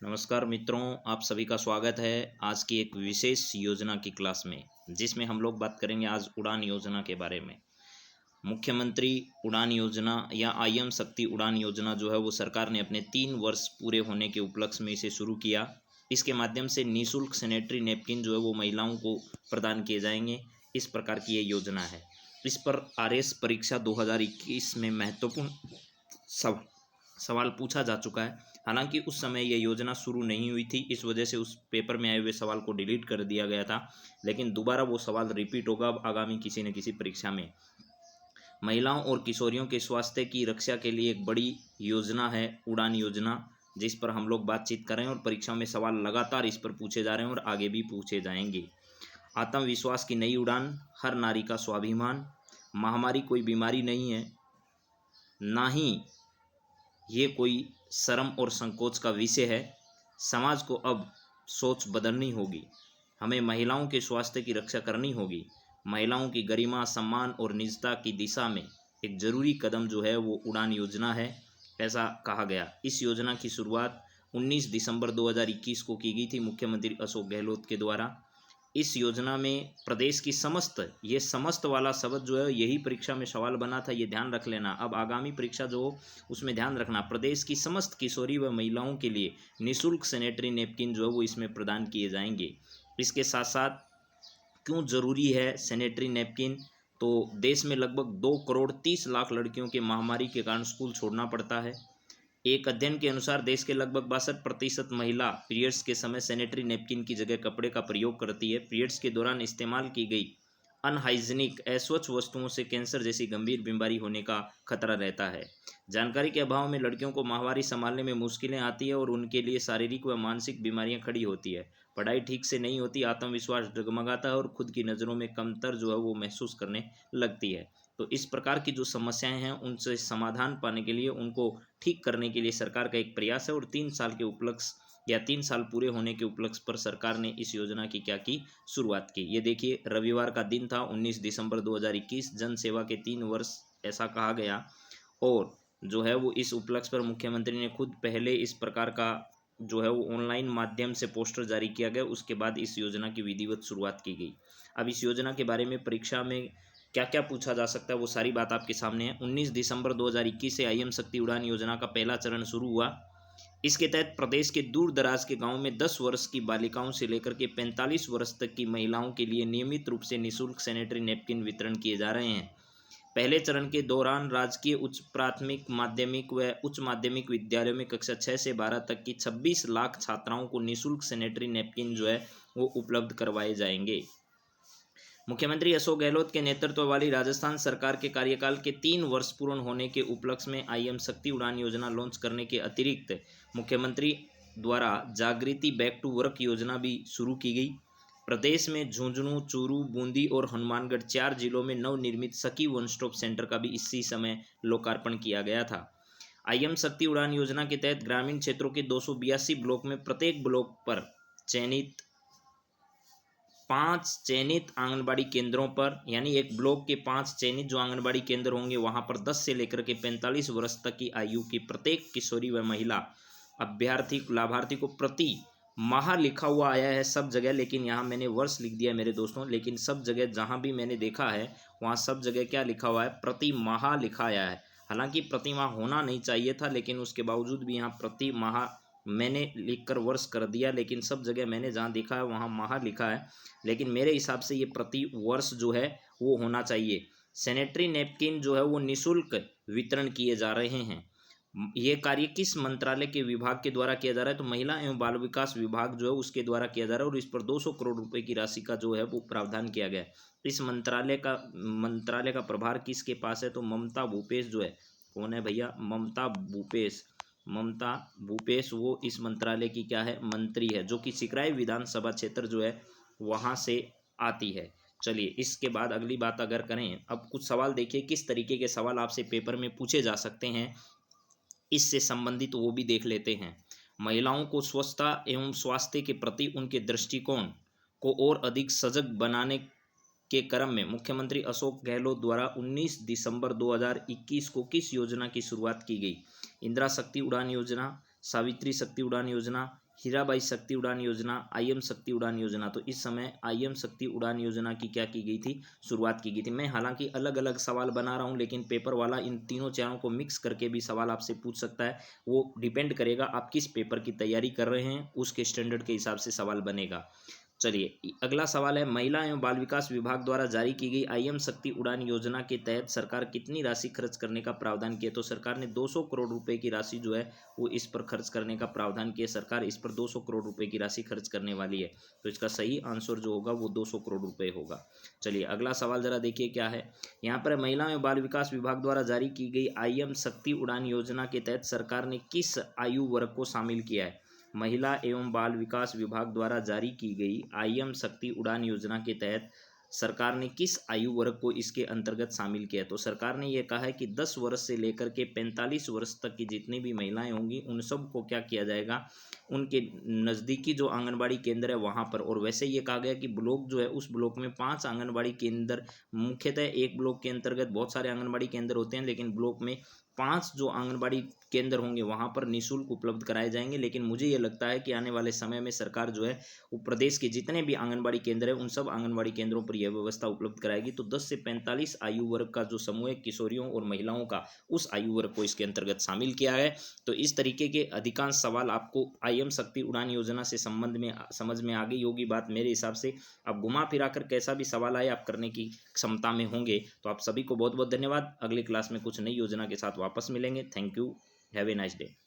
नमस्कार मित्रों, आप सभी का स्वागत है आज की एक विशेष योजना की क्लास में, जिसमें हम लोग बात करेंगे आज उड़ान योजना के बारे में। मुख्यमंत्री उड़ान योजना या आईएम शक्ति उड़ान योजना जो है वो सरकार ने अपने 3 वर्ष पूरे होने के उपलक्ष्य में इसे शुरू किया। इसके माध्यम से निःशुल्क सैनिटरी नैपकिन जो है वो महिलाओं को प्रदान किए जाएंगे। इस प्रकार की ये योजना है। इस पर आरएस परीक्षा 2021 में महत्वपूर्ण सवाल पूछा जा चुका है। हालांकि उस समय यह योजना शुरू नहीं हुई थी, इस वजह से उस पेपर में आए हुए सवाल को डिलीट कर दिया गया था, लेकिन दोबारा वो सवाल रिपीट होगा अब आगामी किसी न किसी परीक्षा में। महिलाओं और किशोरियों के स्वास्थ्य की रक्षा के लिए एक बड़ी योजना है उड़ान योजना, जिस पर हम लोग बातचीत कर रहे हैं और परीक्षा में सवाल लगातार इस पर पूछे जा रहे हैं और आगे भी पूछे जाएंगे। आत्मविश्वास की नई उड़ान, हर नारी का स्वाभिमान। महामारी कोई बीमारी नहीं है, ना ही ये कोई शर्म और संकोच का विषय है। समाज को अब सोच बदलनी होगी। हमें महिलाओं के स्वास्थ्य की रक्षा करनी होगी। महिलाओं की गरिमा, सम्मान और निजता की दिशा में एक जरूरी कदम जो है वो उड़ान योजना है, ऐसा कहा गया। इस योजना की शुरुआत 19 दिसंबर 2021 को की गई थी मुख्यमंत्री अशोक गहलोत के द्वारा। इस योजना में प्रदेश की समस्त वाला शब्द जो है यही परीक्षा में सवाल बना था, ये ध्यान रख लेना। अब आगामी परीक्षा जो हो उसमें ध्यान रखना, प्रदेश की समस्त किशोरी व महिलाओं के लिए निःशुल्क सैनिटरी नैपकिन जो है वो इसमें प्रदान किए जाएंगे। इसके साथ साथ क्यों ज़रूरी है सैनिटरी नैपकिन, तो देश में लगभग 2,30,00,000 लड़कियों के महामारी के कारण स्कूल छोड़ना पड़ता है। एक अध्ययन के अनुसार देश के लगभग 62% महिला पीरियड्स के समय सैनिटरी नैपकिन की जगह कपड़े का प्रयोग करती है। पीरियड्स के दौरान इस्तेमाल की गई अनहाइजीनिक अस्वच्छ वस्तुओं से कैंसर जैसी गंभीर बीमारी होने का खतरा रहता है। जानकारी के अभाव में लड़कियों को माहवारी संभालने में मुश्किलें आती है और उनके लिए शारीरिक व मानसिक बीमारियां खड़ी होती है। पढ़ाई ठीक से नहीं होती, आत्मविश्वास डगमगाता है और खुद की नज़रों में कमतर जो है वो महसूस करने लगती है। तो इस प्रकार की जो समस्याएं हैं उनसे समाधान पाने के लिए, उनको ठीक करने के लिए सरकार का एक प्रयास है और 3 साल के उपलक्ष्य या 3 साल पूरे होने के उपलक्ष्य पर सरकार ने इस योजना की क्या की, शुरुआत की। ये देखिए, रविवार का दिन था 19 दिसंबर 2021, जन सेवा के 3 वर्ष ऐसा कहा गया। और जो है वो इस उपलक्ष्य पर मुख्यमंत्री ने खुद पहले इस प्रकार का जो है वो ऑनलाइन माध्यम से पोस्टर जारी किया गया, उसके बाद इस योजना की विधिवत शुरुआत की गई। अब इस योजना के बारे में परीक्षा में क्या क्या पूछा जा सकता है वो सारी बात आपके सामने है। 19 दिसंबर 2021 से आईएम शक्ति उड़ान योजना का पहला चरण शुरू हुआ। इसके तहत प्रदेश के दूर दराज के गांवों में 10 वर्ष की बालिकाओं से लेकर के 45 वर्ष तक की महिलाओं के लिए नियमित रूप से निःशुल्क सैनिटरी नैपकिन वितरण किए जा रहे हैं। पहले चरण के दौरान राजकीय उच्च प्राथमिक, माध्यमिक व उच्च माध्यमिक विद्यालयों में कक्षा 6 से 12 तक की 26 लाख छात्राओं को निःशुल्क सैनिटरी नैपकिन जो है वो उपलब्ध करवाए जाएंगे। मुख्यमंत्री अशोक गहलोत के नेतृत्व वाली राजस्थान सरकार के कार्यकाल के 3 वर्ष पूर्ण होने के उपलक्ष्य में आईएम शक्ति उड़ान योजना लॉन्च करने के अतिरिक्त मुख्यमंत्री द्वारा जागृति बैक टू वर्क योजना भी शुरू की गई। प्रदेश में झुंझुनू, चूरू, बूंदी और हनुमानगढ़ 4 जिलों में नवनिर्मित सखी वन स्टॉप सेंटर का भी इसी समय लोकार्पण किया गया था। आईएम शक्ति उड़ान योजना के तहत ग्रामीण क्षेत्रों के 282 ब्लॉक में प्रत्येक ब्लॉक पर 5 चयनित आंगनबाड़ी केंद्रों पर, यानी एक ब्लॉक के 5 चयनित जो आंगनबाड़ी केंद्र होंगे वहां पर 10 से लेकर के 45 वर्ष तक की आयु की प्रत्येक किशोरी व महिला अभ्यर्थी लाभार्थी को प्रति माह लिखा हुआ आया है सब जगह, लेकिन यहाँ मैंने वर्ष लिख दिया मेरे दोस्तों, लेकिन सब जगह जहाँ भी मैंने देखा है वहाँ सब जगह क्या लिखा हुआ है, प्रति माह लिखा आया है। हालांकि प्रति माह होना नहीं चाहिए था, लेकिन उसके बावजूद भी यहाँ प्रति माह मैंने लिखकर वर्ष कर दिया, लेकिन सब जगह मैंने जहाँ देखा है वहाँ माह लिखा है, लेकिन मेरे हिसाब से ये प्रति वर्ष जो है वो होना चाहिए। सैनिटरी नैपकिन जो है वो निःशुल्क वितरण किए जा रहे हैं। ये कार्य किस मंत्रालय के विभाग के द्वारा किया जा रहा है, तो महिला एवं बाल विकास विभाग जो है उसके द्वारा किया जा रहा है और इस पर 200 करोड़ रुपए की राशि का जो है वो प्रावधान किया गया है। इस मंत्रालय का प्रभार किसके पास है, तो ममता भूपेश जो है, कौन है भैया, ममता भूपेश वो इस मंत्रालय की क्या है, मंत्री है, जो कि सिकराई विधानसभा क्षेत्र जो है वहाँ से आती है। चलिए, इसके बाद अगली बात अगर करें, अब कुछ सवाल देखिए किस तरीके के सवाल आपसे पेपर में पूछे जा सकते हैं, इससे संबंधित वो भी देख लेते हैं। महिलाओं को स्वच्छता एवं स्वास्थ्य के प्रति उनके दृष्टिकोण को और अधिक सजग बनाने के क्रम में मुख्यमंत्री अशोक गहलोत द्वारा 19 दिसंबर 2021 को किस योजना की शुरुआत की गई? इंदिरा शक्ति उड़ान योजना, सावित्री शक्ति उड़ान योजना, हीराबाई शक्ति उड़ान योजना, आईएम शक्ति उड़ान योजना। तो इस समय आईएम शक्ति उड़ान योजना की क्या की गई थी, शुरुआत की गई थी। मैं हालांकि अलग अलग सवाल बना रहा हूं, लेकिन पेपर वाला इन तीनों चरणों को मिक्स करके भी सवाल आपसे पूछ सकता है। वो डिपेंड करेगा आप किस पेपर की तैयारी कर रहे हैं, उसके स्टैंडर्ड के हिसाब से सवाल बनेगा। चलिए अगला सवाल है, महिला एवं बाल विकास विभाग द्वारा जारी की गई आईएम शक्ति उड़ान योजना के तहत सरकार कितनी राशि खर्च करने का प्रावधान किया। तो सरकार ने 200 करोड़ रुपए की राशि जो है वो इस पर खर्च करने का प्रावधान किया। सरकार इस पर 200 करोड़ रुपए की राशि खर्च करने वाली है। तो इसका सही आंसर जो होगा वो 200 करोड़ रुपए होगा। चलिए अगला सवाल जरा देखिए क्या है। यहाँ पर महिला एवं बाल विकास विभाग द्वारा जारी की गई आईएम शक्ति उड़ान योजना के तहत सरकार ने किस आयु वर्ग को शामिल किया है। महिला एवं बाल विकास विभाग द्वारा जारी की गई आईएम शक्ति उड़ान योजना के तहत सरकार ने किस आयु वर्ग को इसके अंतर्गत शामिल किया। तो सरकार ने यह कहा है कि 10 वर्ष से लेकर के 45 वर्ष तक की जितनी भी महिलाएं होंगी उन सब को क्या किया जाएगा, उनके नज़दीकी जो आंगनबाड़ी केंद्र है वहाँ पर। और वैसे ये कहा गया कि ब्लॉक जो है उस ब्लॉक में 5 आंगनबाड़ी केंद्र, मुख्यतः एक ब्लॉक के अंतर्गत बहुत सारे आंगनबाड़ी केंद्र होते हैं, लेकिन ब्लॉक में 5 जो आंगनबाड़ी केंद्र होंगे वहाँ पर निःशुल्क उपलब्ध कराए जाएंगे। लेकिन मुझे ये लगता है कि आने वाले समय में सरकार जो है वो प्रदेश के जितने भी आंगनबाड़ी केंद्र है उन सब आंगनबाड़ी केंद्रों पर यह व्यवस्था उपलब्ध कराएगी। तो 10 से 45 आयु वर्ग का जो समूह है किशोरियों और महिलाओं का, उस आयु वर्ग को इसके अंतर्गत शामिल किया है। तो इस तरीके के अधिकांश सवाल आपको आईएम शक्ति उड़ान योजना से संबंध में समझ में आ गई होगी बात मेरे हिसाब से। अब घुमा फिरा कर कैसा भी सवाल आए आप करने की क्षमता में होंगे। तो आप सभी को बहुत बहुत धन्यवाद। अगली क्लास में कुछ नई योजना के साथ वापस मिलेंगे। Thank you, have a nice day.